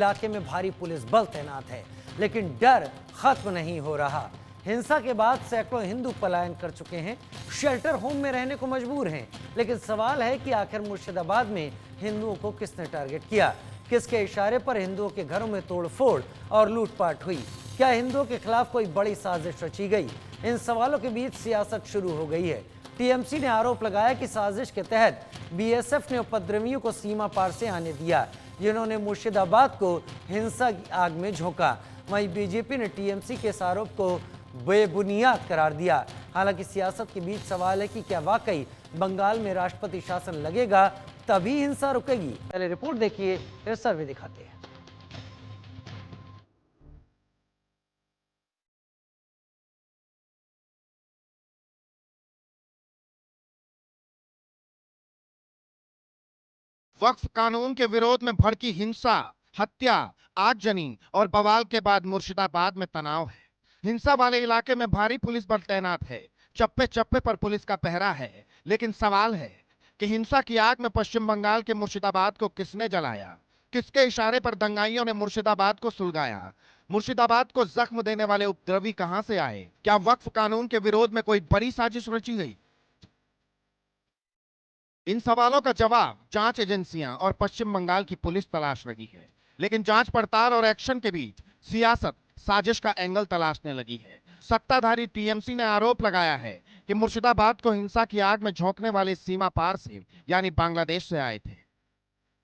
इलाके में भारी पुलिस बल तैनात है, लेकिन डर खत्म नहीं हो रहा। हिंसा के बाद सैकड़ों हिंदू पलायन कर चुके हैं, शेल्टर होम में रहने को मजबूर हैं। लेकिन सवाल है कि आखिर मुर्शिदाबाद में हिंदुओं को किसने टारगेट किया, किसके इशारे पर हिंदुओं के घरों में तोड़फोड़ और लूटपाट हुई, क्या हिंदुओं के खिलाफ कोई बड़ी साजिश रची गई? इन सवालों के बीच सियासत शुरू हो गई है। टीएमसी ने आरोप लगाया कि साजिश के तहत बीएसएफ ने उपद्रवियों को सीमा पार से आने दिया, जिन्होंने मुर्शिदाबाद को हिंसा की आग में झोंका। वहीं बीजेपी ने टीएमसी के इस आरोप को बेबुनियाद करार दिया। हालांकि सियासत के बीच सवाल है कि क्या वाकई बंगाल में राष्ट्रपति शासन लगेगा तभी हिंसा रुकेगी? पहले रिपोर्ट देखिए, फिर सर्वे दिखाते हैं। वक्फ कानून के विरोध में भड़की हिंसा, हत्या, आगजनी और बवाल के बाद मुर्शिदाबाद में तनाव है। हिंसा वाले इलाके में भारी पुलिस बल तैनात है, चप्पे चप्पे पर पुलिस का पहरा है। लेकिन सवाल है कि हिंसा की आग में पश्चिम बंगाल के मुर्शिदाबाद को किसने जलाया, किसके इशारे पर दंगाइयों ने मुर्शिदाबाद को सुलगाया? मुर्शिदाबाद को जख्म देने वाले उपद्रवी कहां से आए? क्या वक्फ कानून के विरोध में कोई बड़ी साजिश रची गई? इन सवालों का जवाब जांच एजेंसियां और पश्चिम बंगाल की पुलिस तलाश रही है। लेकिन जांच पड़ताल और एक्शन के बीच सियासत साजिश का एंगल तलाशने लगी है। सत्ताधारी टीएमसी ने आरोप लगाया है कि मुर्शिदाबाद को हिंसा की आग में झोंकने वाले सीमा पार से यानी बांग्लादेश से आए थे।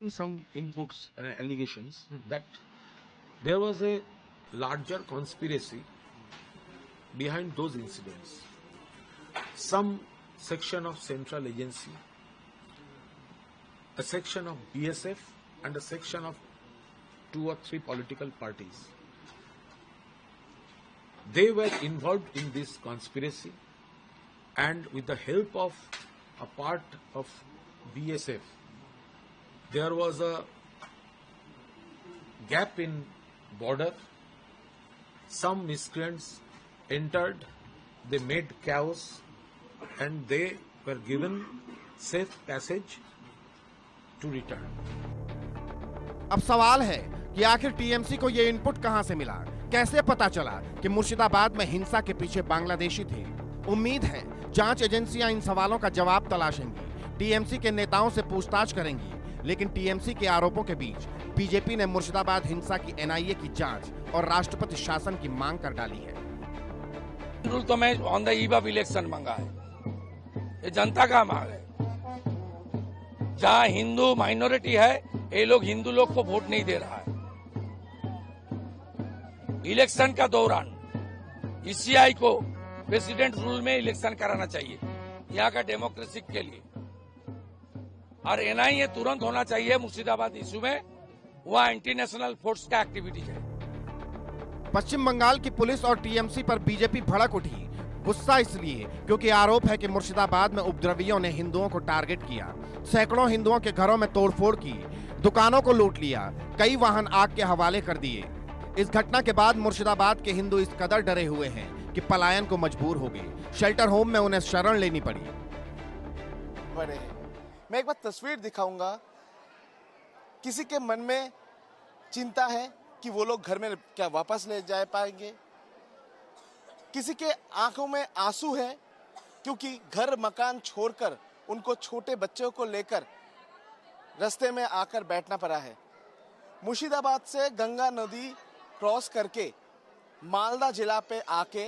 Some inputs and allegations that there was a larger conspiracy behind those incidents. Some section of central agency, a section of BSF and a section of 2 or 3 political parties. They were involved in this conspiracy, and with the help of a part of BSF, there was a gap in border. Some miscreants entered, they made chaos, and they were given safe passage to return. अब सवाल है कि आखिर TMC को यह input कहां से मिला? कैसे पता चला कि मुर्शिदाबाद में हिंसा के पीछे बांग्लादेशी थे? उम्मीद है जांच एजेंसियां इन सवालों का जवाब तलाशेंगी, टीएमसी के नेताओं से पूछताछ करेंगी। लेकिन टीएमसी के आरोपों के बीच बीजेपी ने मुर्शिदाबाद हिंसा की एनआईए की जांच और राष्ट्रपति शासन की मांग कर डाली है। रूल तो मैं on the eve of election मांगा है, ये जनता का मांग है। जहां हिंदू माइनॉरिटी है, ये लोग हिंदू लोग को वोट नहीं दे रहा है। इलेक्शन का दौरान ईसीआई को प्रेसिडेंट रूल में इलेक्शन कराना चाहिए यहाँ का डेमोक्रेसी के लिए, और एनआईए तुरंत होना चाहिए मुर्शिदाबाद इशू में। वह एंटी नेशनल फोर्स का एक्टिविटीज है। पश्चिम बंगाल की पुलिस और टीएमसी पर बीजेपी भड़क उठी। गुस्सा इसलिए क्योंकि आरोप है कि मुर्शिदाबाद में उपद्रवियों ने हिंदुओं को टारगेट किया, सैकड़ों हिंदुओं के घरों में तोड़फोड़ की, दुकानों को लूट लिया, कई वाहन आग के हवाले कर दिए। इस घटना के बाद मुर्शिदाबाद के हिंदू इस कदर डरे हुए हैं कि पलायन को मजबूर हो गए। शेल्टर होम में उन्हें शरण लेनी पड़ी। मैं एक बार तस्वीर दिखाऊंगा। किसी के मन में चिंता है कि वो लोग घर में क्या वापस ले जा पाएंगे, किसी के आंखों में आंसू है क्योंकि घर मकान छोड़कर उनको छोटे बच्चों को लेकर रास्ते में आकर बैठना पड़ा है। मुर्शिदाबाद से गंगा नदी क्रॉस करके मालदा जिला पे आके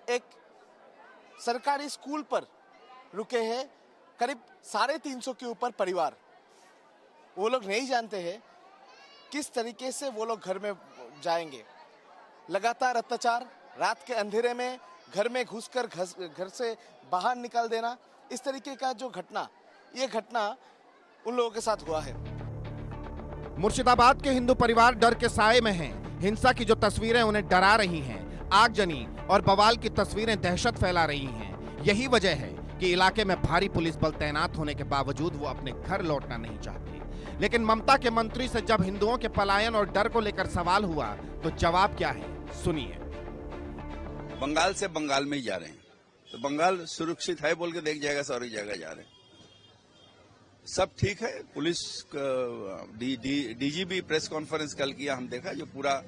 एक सरकारी स्कूल पर रुके हैं करीब 350 के ऊपर परिवार। वो लोग नहीं जानते हैं किस तरीके से वो लोग घर में जाएंगे। लगातार अत्याचार, रात के अंधेरे में घर में घुसकर घर से बाहर निकाल देना, इस तरीके का जो घटना, ये घटना उन लोगों के साथ हुआ है। मुर्शिदाबाद के हिंदू परिवार डर के साए में हैं। हिंसा की जो तस्वीरें उन्हें डरा रही हैं, आगजनी और बवाल की तस्वीरें दहशत फैला रही हैं। यही वजह है कि इलाके में भारी पुलिस बल तैनात होने के बावजूद वो अपने घर लौटना नहीं चाहते। लेकिन ममता के मंत्री से जब हिंदुओं के पलायन और डर को लेकर सवाल हुआ तो जवाब क्या है, सुनिए। बंगाल से बंगाल में ही जा रहे हैं, तो बंगाल सुरक्षित है बोल के देख जाएगा, सारी जगह जा रहे हैं। सब ठीक है। पुलिस डीजीपी प्रेस कॉन्फ्रेंस कल किया, हम देखा, जो पूरा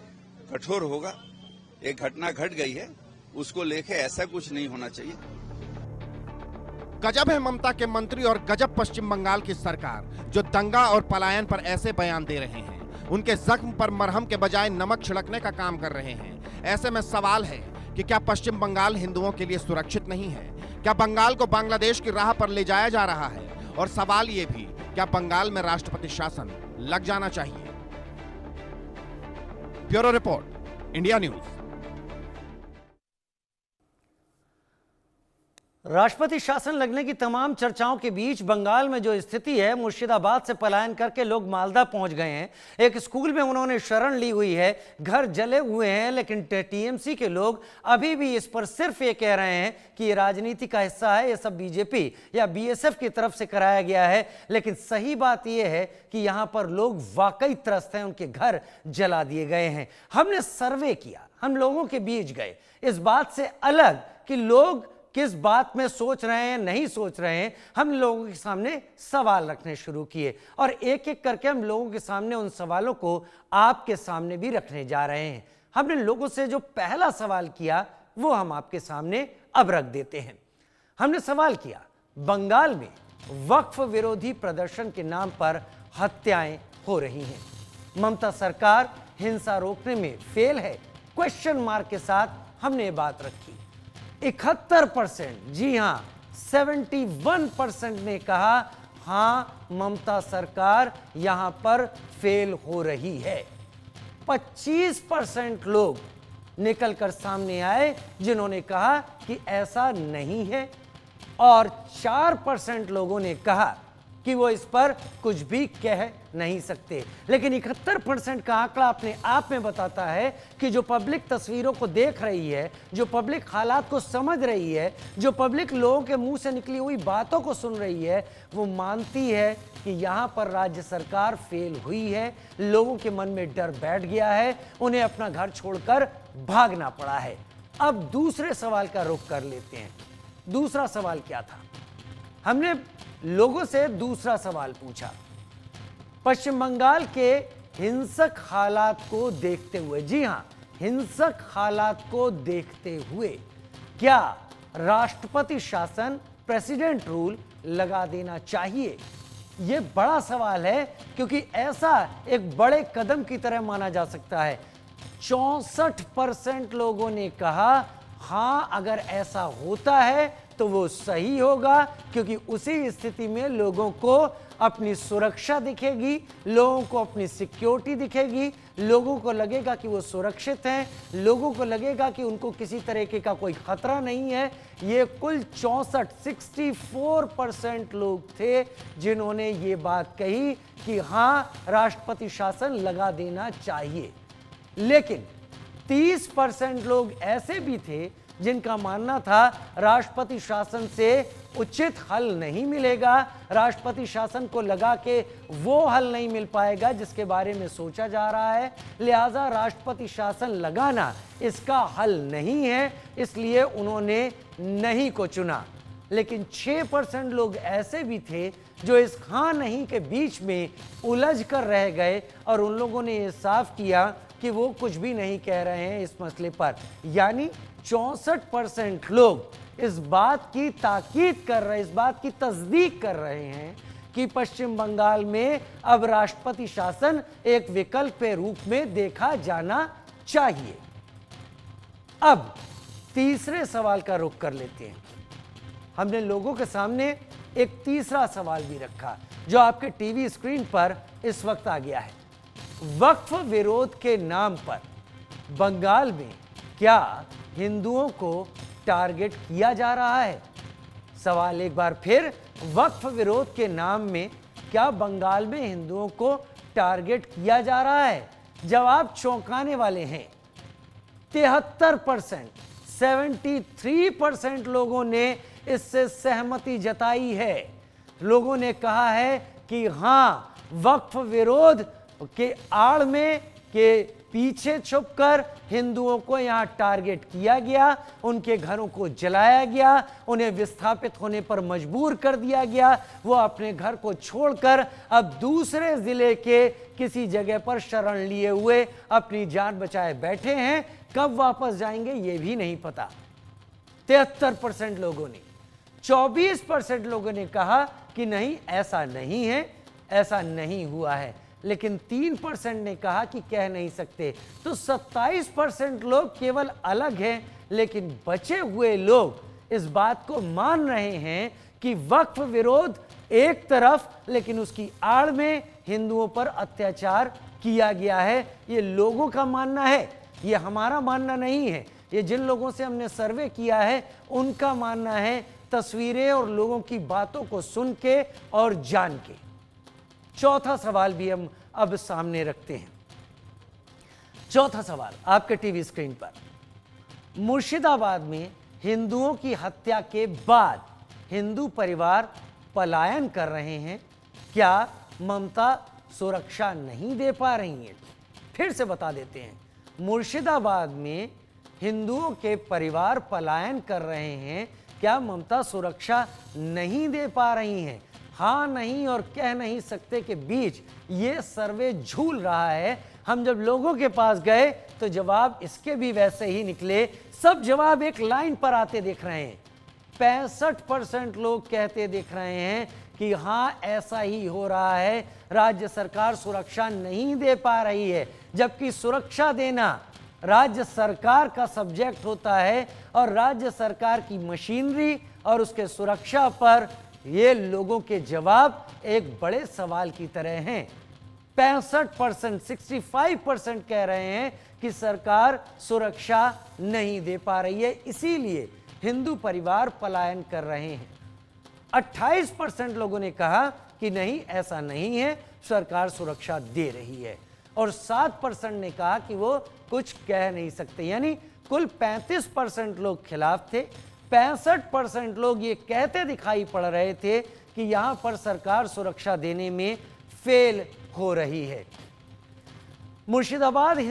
कठोर होगा। एक घटना घट गई है, उसको लेके ऐसा कुछ नहीं होना चाहिए। गजब है ममता के मंत्री और गजब पश्चिम बंगाल की सरकार, जो दंगा और पलायन पर ऐसे बयान दे रहे हैं। उनके जख्म पर मरहम के बजाय नमक छिड़कने का काम कर रहे हैं। ऐसे में सवाल है कि क्या पश्चिम बंगाल हिंदुओं के लिए सुरक्षित नहीं है? क्या बंगाल को बांग्लादेश की राह पर ले जाया जा रहा है? और सवाल ये भी, क्या बंगाल में राष्ट्रपति शासन लग जाना चाहिए? Bureau report, India news. राष्ट्रपति शासन लगने की तमाम चर्चाओं के बीच बंगाल में जो स्थिति है, मुर्शिदाबाद से पलायन करके लोग मालदा पहुंच गए हैं। एक स्कूल में उन्होंने शरण ली हुई है, घर जले हुए हैं, लेकिन टीएमसी के लोग अभी भी इस पर सिर्फ ये कह रहे हैं कि ये राजनीति का हिस्सा है, ये सब बीजेपी या बीएसएफ की तरफ से कराया गया है। लेकिन सही बात यह है कि यहां पर लोग वाकई त्रस्त हैं, उनके घर जला दिए गए हैं। हमने सर्वे किया, हम लोगों के बीच गए, इस बात से अलग कि लोग किस बात में सोच रहे हैं, नहीं सोच रहे हैं, हम लोगों के सामने सवाल रखने शुरू किए और एक एक करके हम लोगों के सामने उन सवालों को आपके सामने भी रखने जा रहे हैं। हमने लोगों से जो पहला सवाल किया वो हम आपके सामने अब रख देते हैं। हमने सवाल किया, बंगाल में वक्फ विरोधी प्रदर्शन के नाम पर हत्याएं हो रही हैं, ममता सरकार हिंसा रोकने में फेल है? क्वेश्चन मार्क के साथ हमने ये बात रखी। 71%, जी हां 71% ने कहा हां ममता सरकार यहां पर फेल हो रही है। 25% लोग निकलकर सामने आए जिन्होंने कहा कि ऐसा नहीं है और 4% लोगों ने कहा कि वो इस पर कुछ भी कह नहीं सकते। लेकिन 71% का आंकड़ा अपने आप में बताता है कि जो पब्लिक तस्वीरों को देख रही है, जो पब्लिक हालात को समझ रही है, जो पब्लिक लोगों के मुंह से निकली हुई बातों को सुन रही है, वो मानती है कि यहाँ पर राज्य सरकार फेल हुई है। लोगों के मन में डर बैठ गया है, उन्हें अपना घर छोड़कर भागना पड़ा है। अब दूसरे सवाल का रुख कर लेते हैं। दूसरा सवाल क्या था? हमने लोगों से दूसरा सवाल पूछा, पश्चिम बंगाल के हिंसक हालात को देखते हुए, जी हां हिंसक हालात को देखते हुए क्या राष्ट्रपति शासन, प्रेसिडेंट रूल लगा देना चाहिए? यह बड़ा सवाल है क्योंकि ऐसा एक बड़े कदम की तरह माना जा सकता है। 64% लोगों ने कहा हां अगर ऐसा होता है तो वो सही होगा, क्योंकि उसी स्थिति में लोगों को अपनी सुरक्षा दिखेगी, लोगों को अपनी सिक्योरिटी दिखेगी, लोगों को लगेगा कि वो सुरक्षित हैं, लोगों को लगेगा कि उनको किसी तरीके का कोई खतरा नहीं है। ये कुल 64% लोग थे जिन्होंने ये बात कही कि हां राष्ट्रपति शासन लगा देना चाहिए। लेकिन 30% लोग ऐसे भी थे जिनका मानना था राष्ट्रपति शासन से उचित हल नहीं मिलेगा, राष्ट्रपति शासन को लगा के वो हल नहीं मिल पाएगा जिसके बारे में सोचा जा रहा है, लिहाजा राष्ट्रपति शासन लगाना इसका हल नहीं है, इसलिए उन्होंने नहीं को चुना। लेकिन 6% लोग ऐसे भी थे जो इस हाँ नहीं के बीच में उलझ कर रह गए और उन लोगों ने ये साफ किया कि वो कुछ भी नहीं कह रहे हैं इस मसले पर। यानी 64% लोग इस बात की ताकीद कर रहे, इस बात की तस्दीक कर रहे हैं कि पश्चिम बंगाल में अब राष्ट्रपति शासन एक विकल्प के रूप में देखा जाना चाहिए। अब तीसरे सवाल का रुख कर लेते हैं। हमने लोगों के सामने एक तीसरा सवाल भी रखा जो आपके टीवी स्क्रीन पर इस वक्त आ गया है। वक्फ विरोध के नाम पर बंगाल में क्या हिंदुओं को टारगेट किया जा रहा है? सवाल एक बार फिर, वक्फ विरोध के नाम में क्या बंगाल में हिंदुओं को टारगेट किया जा रहा है? जवाब चौंकाने वाले हैं। 73%, 73% लोगों ने इससे सहमति जताई है। लोगों ने कहा है कि हां वक्फ विरोध के आड़ में, के पीछे छुपकर हिंदुओं को यहां टारगेट किया गया, उनके घरों को जलाया गया, उन्हें विस्थापित होने पर मजबूर कर दिया गया। वो अपने घर को छोड़कर अब दूसरे जिले के किसी जगह पर शरण लिए हुए अपनी जान बचाए बैठे हैं। कब वापस जाएंगे ये भी नहीं पता। 73% लोगों ने, 24% लोगों ने कहा कि नहीं ऐसा नहीं है, ऐसा नहीं हुआ है, लेकिन 3% ने कहा कि कह नहीं सकते। तो 27% लोग केवल अलग हैं, लेकिन बचे हुए लोग इस बात को मान रहे हैं कि वक्फ विरोध एक तरफ, लेकिन उसकी आड़ में हिंदुओं पर अत्याचार किया गया है। ये लोगों का मानना है, ये हमारा मानना नहीं है। ये जिन लोगों से हमने सर्वे किया है उनका मानना है, तस्वीरें और लोगों की बातों को सुन के और जान के। चौथा सवाल भी हम अब सामने रखते हैं। चौथा सवाल आपके टीवी स्क्रीन पर, मुर्शिदाबाद में हिंदुओं की हत्या के बाद हिंदू परिवार पलायन कर रहे हैं। क्या ममता सुरक्षा नहीं दे पा रही हैं? फिर से बता देते हैं, मुर्शिदाबाद में हिंदुओं के परिवार पलायन कर रहे हैं। क्या ममता सुरक्षा नहीं दे पा रही हैं? हाँ नहीं और कह नहीं सकते के बीच ये सर्वे झूल रहा है। हम जब लोगों के पास गए तो जवाब इसके भी वैसे ही निकले। सब जवाब एक लाइन पर आते दिख रहे हैं। 65% लोग कहते दिख रहे हैं कि हाँ ऐसा ही हो रहा है, राज्य सरकार सुरक्षा नहीं दे पा रही है। जबकि सुरक्षा देना राज्य सरकार का सब्जेक्ट होता है और राज्य सरकार की मशीनरी और उसके सुरक्षा पर ये लोगों के जवाब एक बड़े सवाल की तरह हैं। 65%, 65% कह रहे हैं कि सरकार सुरक्षा नहीं दे पा रही है, इसीलिए हिंदू परिवार पलायन कर रहे हैं। 28% लोगों ने कहा कि नहीं ऐसा नहीं है, सरकार सुरक्षा दे रही है। और 7% ने कहा कि वो कुछ कह नहीं सकते। यानी कुल 35% लोग खिलाफ थे। 65% लोग ये कहते दिखाई पड़ रहे थे कि यहां पर सरकार सुरक्षा देने में फेल हो रही है। मुर्शिदाबाद